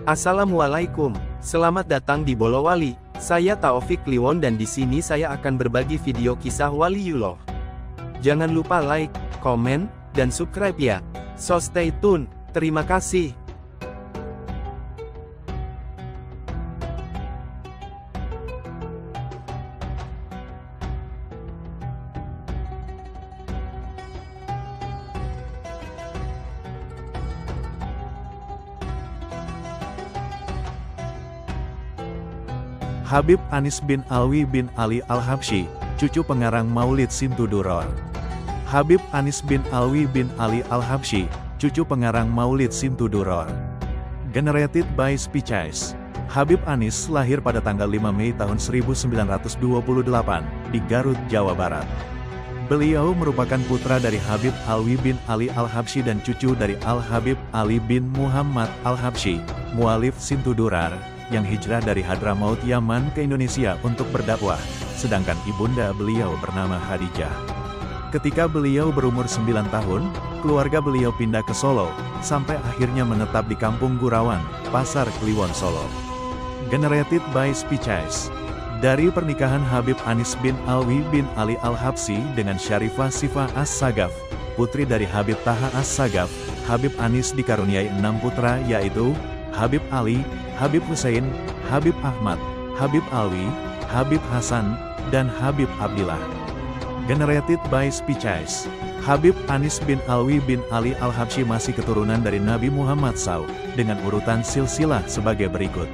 Assalamualaikum, selamat datang di Bolowali. Saya Taufik Kliwon dan di sini saya akan berbagi video kisah Waliullah. Jangan lupa like, komen, dan subscribe ya. So stay tune. Terima kasih. Habib Anis bin Alwi bin Ali Al-Habsyi, cucu pengarang Maulid Simtuduror. Habib Anis bin Alwi bin Ali Al-Habsyi, cucu pengarang Maulid Simtuduror. Generated by Spices. Habib Anis lahir pada tanggal 5 Mei tahun 1928 di Garut, Jawa Barat. Beliau merupakan putra dari Habib Alwi bin Ali Al-Habsyi dan cucu dari Al-Habib Ali bin Muhammad Al-Habsyi, mualif Simtudurar, yang hijrah dari Hadramaut Yaman ke Indonesia untuk berdakwah, sedangkan ibunda beliau bernama Khadijah. Ketika beliau berumur 9 tahun, keluarga beliau pindah ke Solo, sampai akhirnya menetap di Kampung Gurawan, Pasar Kliwon, Solo. Generated by Spices. Dari pernikahan Habib Anis bin Alwi bin Ali Al-Habsyi dengan Syarifah Sifah As-Sagaf, putri dari Habib Taha As-Sagaf, Habib Anis dikaruniai 6 putra yaitu Habib Ali, Habib Hussein, Habib Ahmad, Habib Alwi, Habib Hasan, dan Habib Abdillah. Generated by Spices. Habib Anis bin Alwi bin Ali Al-Habsyi masih keturunan dari Nabi Muhammad SAW, dengan urutan silsilah sebagai berikut.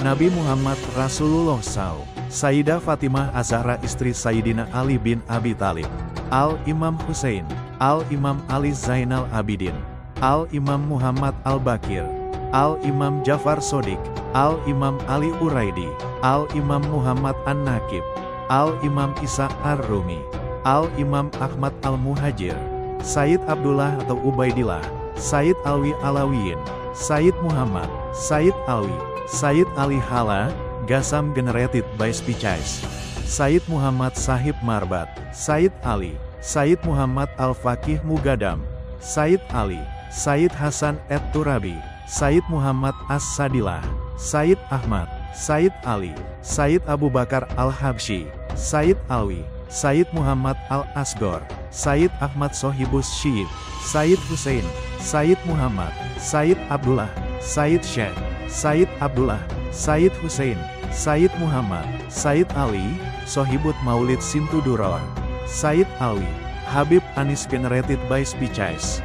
Nabi Muhammad Rasulullah SAW, Sayyidah Fatimah Az-Zahra istri Sayyidina Ali bin Abi Thalib, Al-Imam Hussein, Al-Imam Ali Zainal Abidin, Al-Imam Muhammad Al-Bakir, Al-Imam Jafar Sodik, Al-Imam Ali Uraidi, Al-Imam Muhammad An-Nakib, Al-Imam Isa Ar-Rumi, Al-Imam Ahmad Al-Muhajir, Sayyid Abdullah atau Ubaidillah, Sayyid Alwi Alawiyin, Sayyid Muhammad, Sayyid Alwi, Sayyid Ali Hala, Gasam. Generated by Spices. Sayyid Muhammad Sahib Marbat, Sayyid Ali, Sayyid Muhammad Al-Faqih Mugadam, Sayyid Ali, Sayyid Hasan Et-Turabi, Sayyid Muhammad As-Sadilah, Sayyid Ahmad, Sayyid Ali, Sayyid Abu Bakar Al-Habsyi, Sayyid Alwi, Sayyid Muhammad Al-Asgor, Sayyid Ahmad Sohibus Syihib, Sayyid Hussein, Sayyid Muhammad, Sayyid Abdullah, Sayyid Syekh, Sayyid Abdullah, Sayyid Hussein, Sayyid Muhammad, Sayyid Ali, Sohibut Maulid Simtuduror, Sayyid Alwi, Habib Anis. Generated by Spices.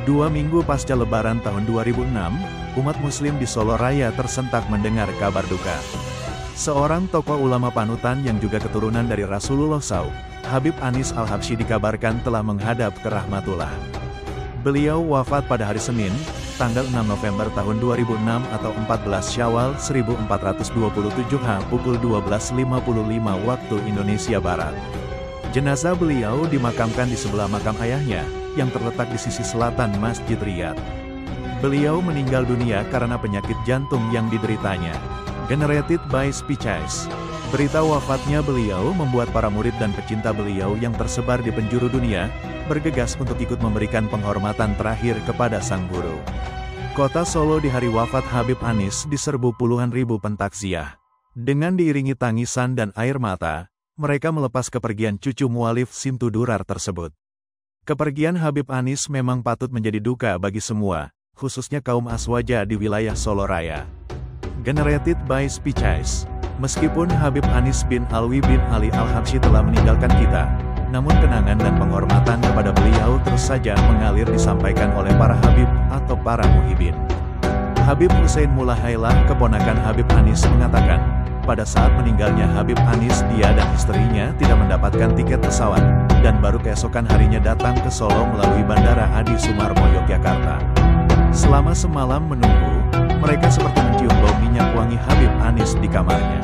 2 minggu pasca Lebaran tahun 2006, umat muslim di Solo Raya tersentak mendengar kabar duka. Seorang tokoh ulama panutan yang juga keturunan dari Rasulullah SAW, Habib Anis Al-Habsyi dikabarkan telah menghadap ke rahmatullah. Beliau wafat pada hari Senin, tanggal 6 November tahun 2006 atau 14 Syawal 1427 pukul 12.55 waktu Indonesia Barat. Jenazah beliau dimakamkan di sebelah makam ayahnya, yang terletak di sisi selatan Masjid Riyadh. Beliau meninggal dunia karena penyakit jantung yang dideritanya. Generated by Spices. Berita wafatnya beliau membuat para murid dan pecinta beliau yang tersebar di penjuru dunia, bergegas untuk ikut memberikan penghormatan terakhir kepada sang guru. Kota Solo di hari wafat Habib Anis diserbu puluhan ribu pentakziah. Dengan diiringi tangisan dan air mata, mereka melepas kepergian cucu mualif Simtudurar tersebut. Kepergian Habib Anis memang patut menjadi duka bagi semua, khususnya kaum Aswaja di wilayah Solo Raya. Generated by Spices. Meskipun Habib Anis bin Alwi bin Ali Al-Habsyi telah meninggalkan kita, namun kenangan dan penghormatan kepada beliau terus saja mengalir disampaikan oleh para Habib atau para muhibin. Habib Hussein Mulahailah, keponakan Habib Anis, mengatakan, pada saat meninggalnya Habib Anis, dia dan istrinya tidak mendapatkan tiket pesawat, dan baru keesokan harinya datang ke Solo melalui Bandara Adi Sumarmo, Yogyakarta. Selama semalam menunggu, mereka seperti mencium bau minyak wangi Habib Anis di kamarnya.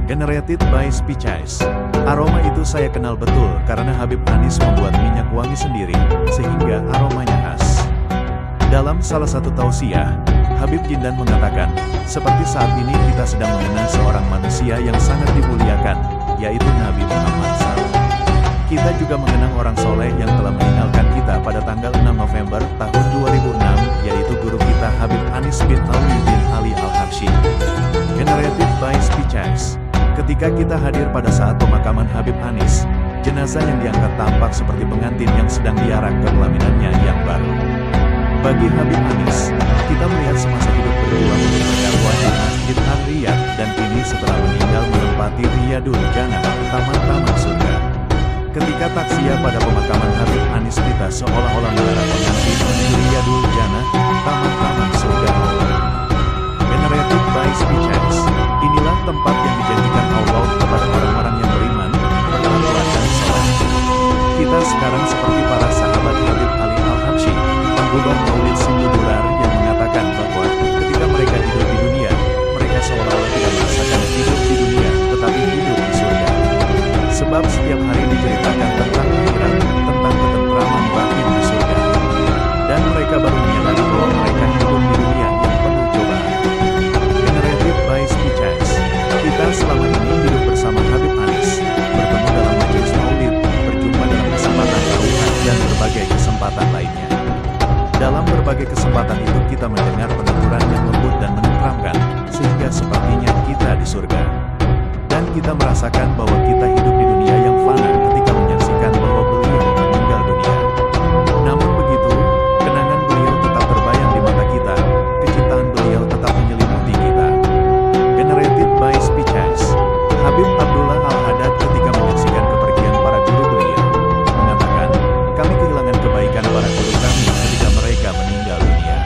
Generated by Spices. Aroma itu saya kenal betul karena Habib Anis membuat minyak wangi sendiri, sehingga aromanya khas. Dalam salah satu tausiah, Habib Jindan mengatakan, seperti saat ini kita sedang mengenang seorang manusia yang sangat dimuliakan, yaitu Nabi Muhammad SAW. Kita juga mengenang orang soleh yang telah meninggalkan kita pada tanggal 6 November tahun 2006, yaitu guru kita kita Habib Anis bin Alwi bin Ali Al-Habsyi. Generated by Speeches. Ketika kita hadir pada saat pemakaman Habib Anis, jenazah yang diangkat tampak seperti pengantin yang sedang diarak ke pelaminannya yang baru. Bagi Habib Anis, kita melihat semasa hidup berjuang untuk berdakwah di Masjid Ar-Riyad, dan kini setelah meninggal menempati Riyadul Jannah, taman-taman surga. Ketika taksiyah pada pemakaman Habib Anis, kita seolah-olah melarang pengantin menuju Riyadul Jannah, taman-taman surga Allah. Generated by Speeches. Inilah tempat yang dijanjikan Allah kepada orang-orang yang beriman, bertakwa dan salat. Kita sekarang seperti para sahabat Habib Ali Al-Habsyi, penggubah Maulid Sintu Durar, yang mengatakan bahwa ketika mereka hidup di dunia, mereka seolah-olah tidak merasakan hidup di dunia, tetapi hidup di surga. Sebab setiap hari diceritakan tentang akhirat, tentang ketentraman batin di surga. Dan mereka baru menyadari bahwa mereka hidup di dunia yang penuh cobaan. Generated by Speeches. Kita selama ini hidup bersama Habib Anis, bertemu dalam majelis maulid, berjumpa dalam kesempatan tauhid dan berbagai kesempatan lainnya. Dalam berbagai kesempatan itu kita mendengar penuturan yang lembut dan menenteramkan, sehingga sepertinya kita di surga. Dan kita merasakan bahwa kita hidup di dunia yang fana ketika menyaksikan bahwa beliau meninggal dunia. Namun begitu, kenangan beliau tetap terbayang di mata kita, kecintaan beliau tetap menyelimuti kita. Generated by Speeches. Habib Abdullah Al-Haddad ketika menyaksikan kepergian para guru beliau, mengatakan, kami kehilangan kebaikan para guru kami ketika mereka meninggal dunia.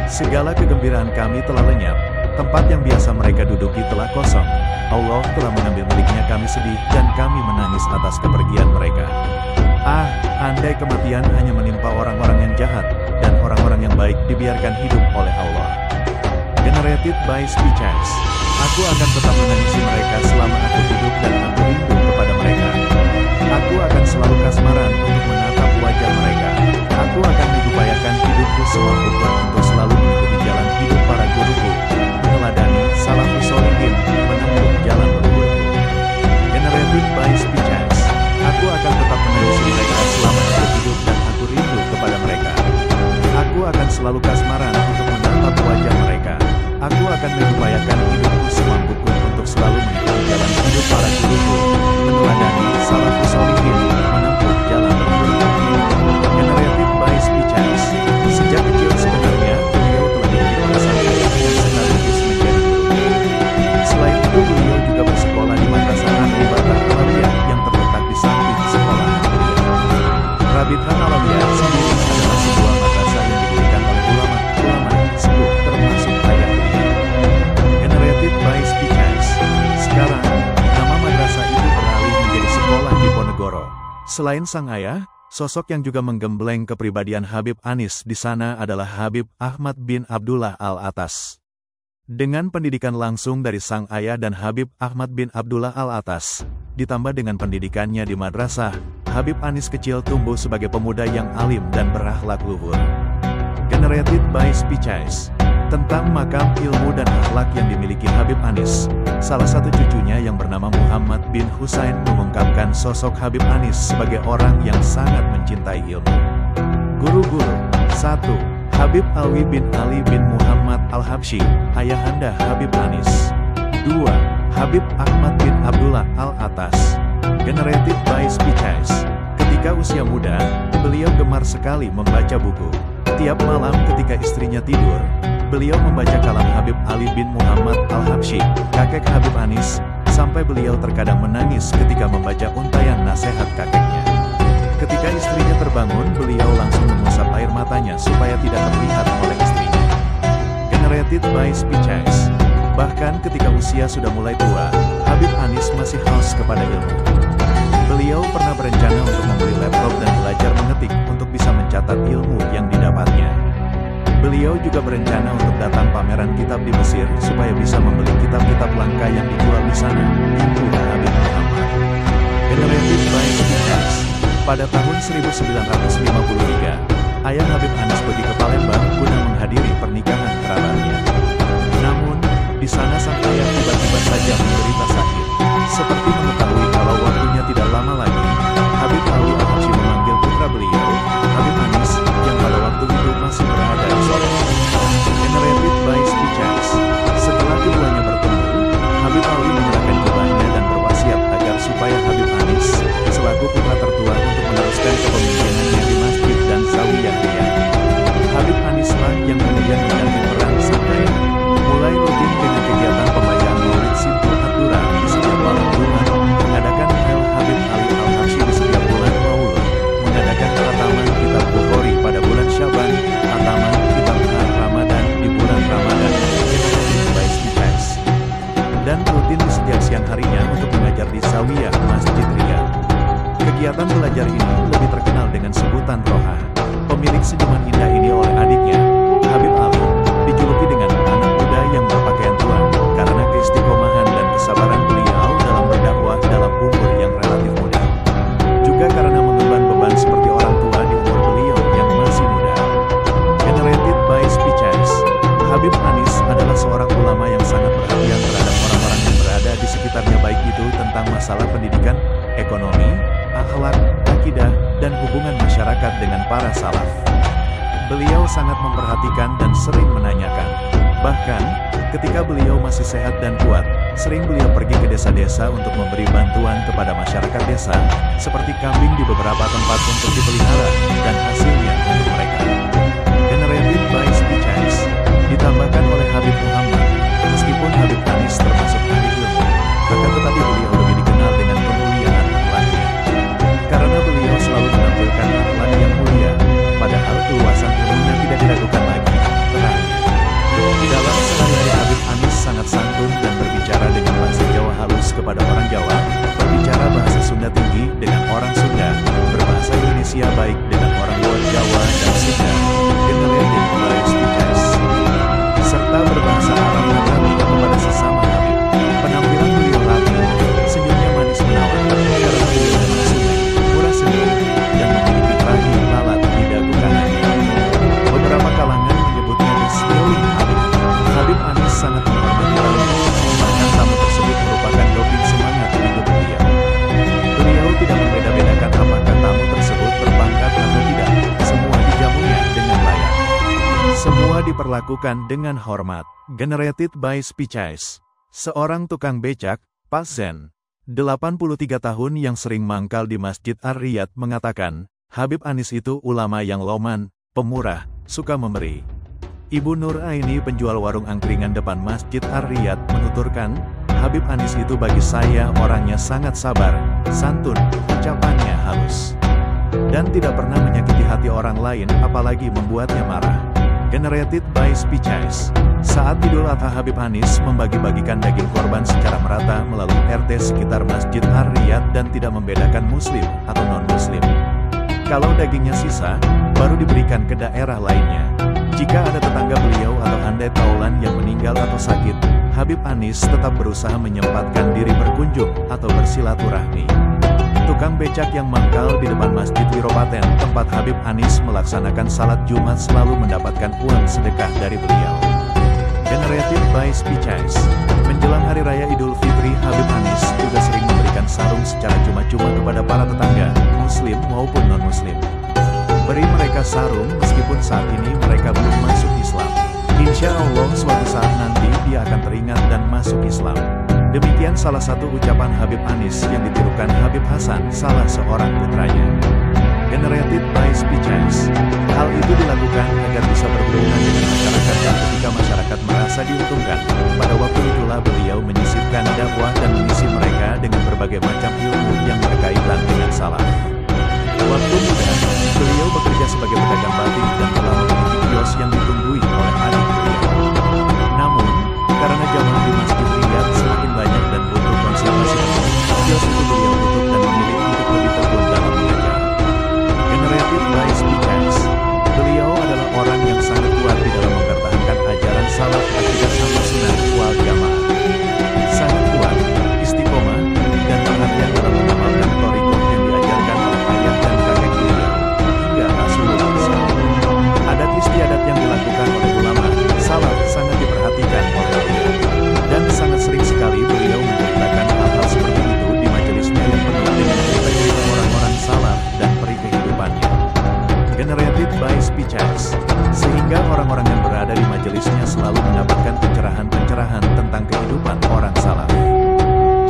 Segala kegembiraan kami telah lenyap, tempat yang biasa mereka duduki telah kosong. Allah telah mengambil miliknya, kami sedih dan kami menangis atas kepergian mereka. Ah, andai kematian hanya menimpa orang-orang yang jahat, dan orang-orang yang baik dibiarkan hidup oleh Allah. Generated by Speeches. Aku akan tetap menangisi mereka selama aku hidup dan aku rindu kepada mereka. Aku akan selalu kasmaran untuk menatap wajah mereka. Aku akan mengupayakan hidupku semampuku untuk selalu mengikuti jalan hidup para guruku, meneladani salafus sholihin, menempuh jalan leluhurku. Generated by Speeches. Aku akan tetap menangisi mereka selama aku hidup dan aku rindu kepada mereka. Aku akan selalu kasmaran untuk menatap wajah mereka. Aku akan mengupayakan hidupku semampuku untuk selalu mengikuti jalan hidup para guruku, meneladani salafus sholihin, menempuh jalan leluhurku. Generated by Speeches. Sejak kecil sebenarnya beliau telah diberi perasaan yang sekaligus menjadi guru. Selain itu beliau juga bersekolah di Madrasah Ar-Ribatah Alawiyah yang terletak di samping sekolah beliau. Rabithah Alawiyah sendiri adalah sebuah madrasah yang didirikan oleh ulama sepuh termasuk ayah beliau. Generated by Speeches. Sekarang, nama madrasah itu beralih menjadi sekolah di Ponegoro. Selain sang ayah, sosok yang juga menggembleng kepribadian Habib Anis di sana adalah Habib Ahmad bin Abdullah Al-Atas. Dengan pendidikan langsung dari sang ayah dan Habib Ahmad bin Abdullah Al-Atas, ditambah dengan pendidikannya di madrasah, Habib Anis kecil tumbuh sebagai pemuda yang alim dan berakhlak luhur. Generated by Speeches. Tentang makam ilmu dan akhlak yang dimiliki Habib Anis, salah satu cucunya yang bernama Muhammad bin Husain mengungkapkan sosok Habib Anis sebagai orang yang sangat mencintai ilmu. Guru-guru. 1. Habib Alwi bin Ali bin Muhammad Al-Habsyi, ayahanda Habib Anis. 2. Habib Ahmad bin Abdullah Al-Atas. Generated by Speeches. Ketika usia muda, beliau gemar sekali membaca buku. Tiap malam ketika istrinya tidur, beliau membaca kalam Habib Ali bin Muhammad Al-Habsyi, kakek Habib Anis, sampai beliau terkadang menangis ketika membaca untayan nasihat kakeknya. Ketika istrinya terbangun, beliau langsung mengusap air matanya supaya tidak terlihat oleh istrinya. Generated by Speeches. Bahkan ketika usia sudah mulai tua, Habib Anis masih haus kepada ilmu. Beliau pernah berencana untuk membeli laptop dan belajar mengetik untuk bisa mencatat ilmu yang didapatnya. Beliau juga berencana untuk datang pameran kitab di Mesir supaya bisa membeli kitab-kitab langka yang dijual di sana. Itu Habib Muhammad. Generated by Speeches. Pada tahun 1953, ayah Habib Anis pergi ke Palembang guna menghadiri pernikahan kerabatnya. Namun, di sana sang ayah tiba-tiba saja menderita sakit. Seperti mengetahui kalau waktunya tidak lama lagi, Habib Ali Al-Habsyi memanggil putra beliau, Habib Anis, yang pada waktu itu masih berada di Solo. dan rutin di setiap siang harinya untuk mengajar di Zawiyah Masjid Riyadh. Kegiatan belajar ini lebih terkenal dengan sebutan Roha. Pemilik senyuman indah ini oleh adiknya, Habib Ali, dijuluki dengan anak muda yang berpakaian tua, karena keistiqomahan dan kesabaran beliau dalam berdakwah dalam umur yang relatif muda. Juga karena mengemban beban seperti orang tua di umur beliau yang masih muda. Generated by Speeches, Habib Anis adalah seorang ulama yang sangat perhatian terhadap orang-orang yang berada di sekitarnya, baik itu tentang masalah pendidikan, ekonomi, akhlak, akidah, dan hubungan masyarakat dengan para salaf. Beliau sangat memperhatikan dan sering menanyakan. Bahkan, ketika beliau masih sehat dan kuat, sering beliau pergi ke desa-desa untuk memberi bantuan kepada masyarakat desa, seperti kambing di beberapa tempat untuk dipelihara, dan hasilnya untuk mereka. Generated by Speeches, ditambahkan oleh Habib Muhammad. Meskipun Habib Anis termasuk ahli ilmu, akan tetapi beliau lebih dikenal dengan kemuliaan akhlaknya. Karena beliau selalu menampilkan akhlak yang mulia, padahal keluasan ilmunya tidak diragukan lagi. Terangnya, dalam sehari-hari Habib Anis sangat santun dan berbicara dengan bahasa Jawa halus kepada orang Jawa, berbicara bahasa Sunda tinggi dengan orang Sunda, berbahasa Indonesia baik dengan orang luar Jawa dan Sunda, generated by Speeches, serta berbahasa Arab Nabawi kepada sesama Habib. Penampilan beliau rapi, senyumnya manis menawan, karena beliau memang sungai, murah senyum, dan memiliki rahim lalat di dagu kanannya. Beberapa kalangan menyebutnya the Stealing Habib. Habib Anis sangat menghormati tamu, bahkan tamu tersebut merupakan doping semangat hidup beliau. Beliau tidak membeda-bedakan apakah tamu tersebut berpangkat atau tidak, semua dijamunya dengan layak. Semua diperlakukan dengan hormat. Generated by Speeches, seorang tukang becak, Pak Zen, 83 tahun yang sering mangkal di Masjid Ar-Riyadh mengatakan, Habib Anis itu ulama yang loman, pemurah, suka memberi. Ibu Nur Aini, penjual warung angkringan depan Masjid Ar-Riyadh, menuturkan, Habib Anis itu bagi saya orangnya sangat sabar, santun, ucapannya halus, dan tidak pernah menyakiti hati orang lain, apalagi membuatnya marah. Generated by Speeches, saat Idul Adha Habib Anis membagi-bagikan daging korban secara merata melalui RT sekitar Masjid Ar-Riyadh dan tidak membedakan muslim atau non-muslim. Kalau dagingnya sisa, baru diberikan ke daerah lainnya. Jika ada tetangga beliau atau andai taulan yang meninggal atau sakit, Habib Anis tetap berusaha menyempatkan diri berkunjung atau bersilaturahmi. Tukang becak yang mangkal di depan Masjid Wiropaten, tempat Habib Anis melaksanakan salat Jumat, selalu mendapatkan uang sedekah dari beliau. Generated by Speeches, menjelang Hari Raya Idul Fitri, Habib Anis juga sering memberikan sarung secara cuma-cuma kepada para tetangga, muslim maupun non-muslim. Beri mereka sarung meskipun saat ini mereka belum masuk Islam. Insya Allah suatu saat nanti dia akan teringat dan masuk Islam. Demikian salah satu ucapan Habib Anis yang ditirukan Habib Hasan, salah seorang putranya. Generated by Speeches, hal itu dilakukan agar bisa berhubungan dengan masyarakat, dan ketika masyarakat merasa diuntungkan, pada waktu itulah beliau menyisipkan dakwah dan mengisi mereka dengan berbagai macam ilmu yang berkaitan dengan salaf. Waktu muda, beliau bekerja sebagai pedagang batik dan telah memiliki kios yang ditunggui oleh adik beliau. Namun, karena jamaah di Masjid Riyadh semakin banyak dan butuh konsentrasi penuh, kios itu beliau tutup dan memilih untuk lebih tekun dalam mengajar. Generated by Speeches, beliau adalah orang yang sangat kuat di dalam mempertahankan ajaran salaf akidah Ahlus Sunnah wal Jamaah. Sangat kuat, istiqomah, dan perhatian dalam mengamalkan thariqah yang diajarkan oleh ayah dan kakek beliau, hingga Rasulullah SAW. Adat istiadat yang dilakukan oleh ulama salaf sangat diperhatikan oleh beliau, dan sangat sering sekali beliau menceritakan hal-hal seperti itu di majelisnya yang penuh dengan cerita-cerita orang-orang salaf dan peri kehidupannya. Generated by Speeches, sehingga orang-orang yang berada di majelisnya selalu mendapatkan pencerahan-pencerahan tentang kehidupan orang salaf.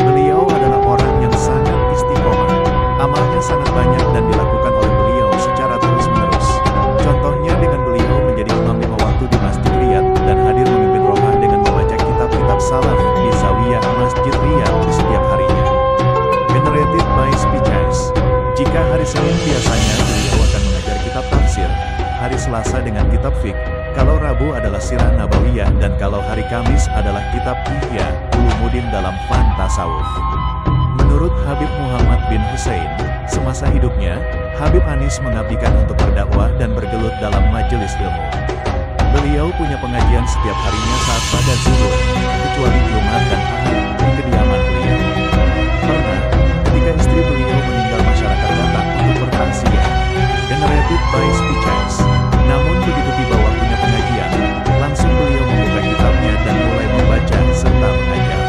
Beliau adalah orang yang sangat istiqomah, amalnya sangat banyak dan dilakukan oleh beliau secara terus-menerus. Contohnya dengan beliau menjadi imam 5 waktu di Masjid Riyadh dan hadir memimpin rohah dengan membaca kitab-kitab salaf di Zawiyah Masjid Riyadh di setiap harinya. Generated by Speeches, jika hari Senin biasanya beliau akan mengajar kitab tafsir, hari Selasa dengan kitab fiqh, kalau Rabu adalah sirah Nabawi Riyah, dan kalau hari Kamis adalah kitab Ihya Ulumuddin dalam fan tasawuf. Menurut Habib Muhammad bin Hussein, semasa hidupnya, Habib Anis mengabdikan untuk berdakwah dan bergelut dalam majelis ilmu. Beliau punya pengajian setiap harinya saat pada zuhur, kecuali Jumat dan Ahad, di kediaman beliau. Pernah, ketika istri beliau meninggal, masyarakat datang untuk bertaziah, generated by speeches. Namun begitu tiba waktunya pengajian, langsung beliau membuka kitabnya dan mulai membaca serta mengajar.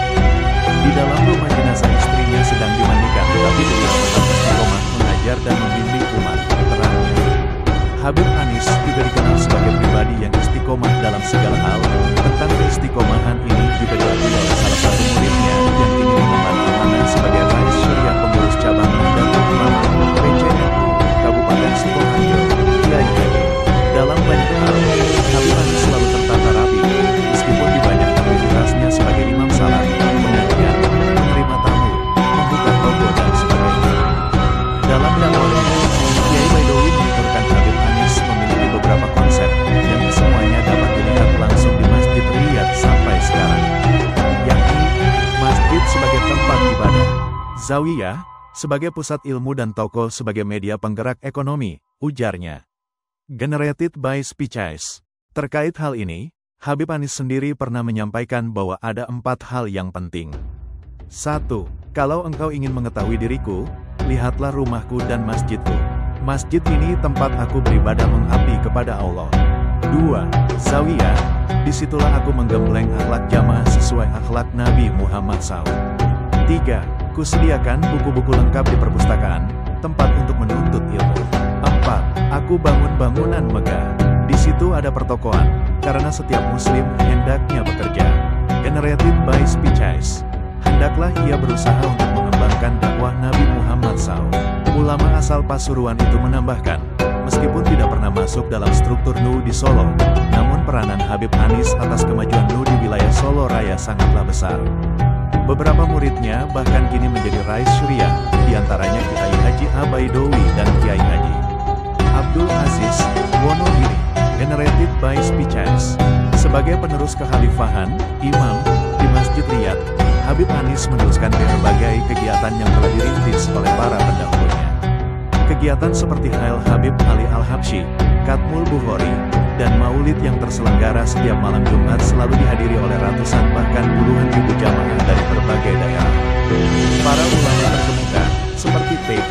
Di dalam rumah jenazah istrinya sedang dimandikan, tapi beliau tetap istiqomah mengajar dan membimbing umat, terangnya. Habib Anis juga dikenal sebagai pribadi yang istiqomah dalam segala hal. Tentang keistiqomahan ini juga diakui oleh salah satu muridnya yang kini mengemban amanah sebagai Rais Syariah Pengurus Cabang Nahdlatul Ulama PCNU Kabupaten Sidoarjo, Kiai Haji. Dalam banyak hal, Habib Anis selalu tertata rapi, meskipun di banyak aktivitasnya sebagai imam salat, pengajian, menerima tamu, membuka toko dan sebagainya. Dalam dakwahnya, Kiai Baidowi menuturkan Habib Anis memiliki beberapa konsep yang kesemuanya dapat dilihat langsung di Masjid Riyadh sampai sekarang, yakni masjid sebagai tempat ibadah, zawiyah sebagai pusat ilmu, dan toko sebagai media penggerak ekonomi, ujarnya. Generated by speeches. Terkait hal ini, Habib Anis sendiri pernah menyampaikan bahwa ada 4 hal yang penting. 1. Kalau engkau ingin mengetahui diriku, lihatlah rumahku dan masjidku. Masjid ini tempat aku beribadah mengabdi kepada Allah. 2. Zawiyah. Disitulah aku menggembleng akhlak jamaah sesuai akhlak Nabi Muhammad SAW. 3. Kusediakan buku-buku lengkap di perpustakaan, tempat untuk menuntut ilmu. 4. Aku bangun bangunan megah. Di situ ada pertokoan, karena setiap muslim hendaknya bekerja. Generated by speeches. Hendaklah ia berusaha untuk mengembangkan dakwah Nabi Muhammad SAW. Ulama asal Pasuruan itu menambahkan, meskipun tidak pernah masuk dalam struktur NU di Solo, namun peranan Habib Anis atas kemajuan NU di wilayah Solo Raya sangatlah besar. Beberapa muridnya bahkan kini menjadi Rais Syariah, diantaranya Kiai Haji Baidowi dan Kiai Haji Abdul Aziz Wonogiri. Generated by speeches. Sebagai penerus kekhalifahan, imam, di Masjid Riyadh, Habib Anis meneruskan berbagai kegiatan yang telah dirintis oleh para pendahulunya. Kegiatan seperti Hail Habib Ali Al-Habsyi, Katmul Bukhari, dan Maulid yang terselenggara setiap malam Jumat selalu dihadiri oleh ratusan bahkan puluhan ribu jamaah dari berbagai daerah. Para ulama terkemuka, seperti PG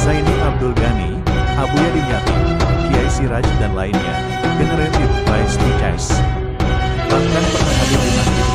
Zaini Abdul Ghani, Abu Yadim Yatim, Kiai Siraj dan lainnya, generated by speeches. Bahkan pernah hadir di Masjid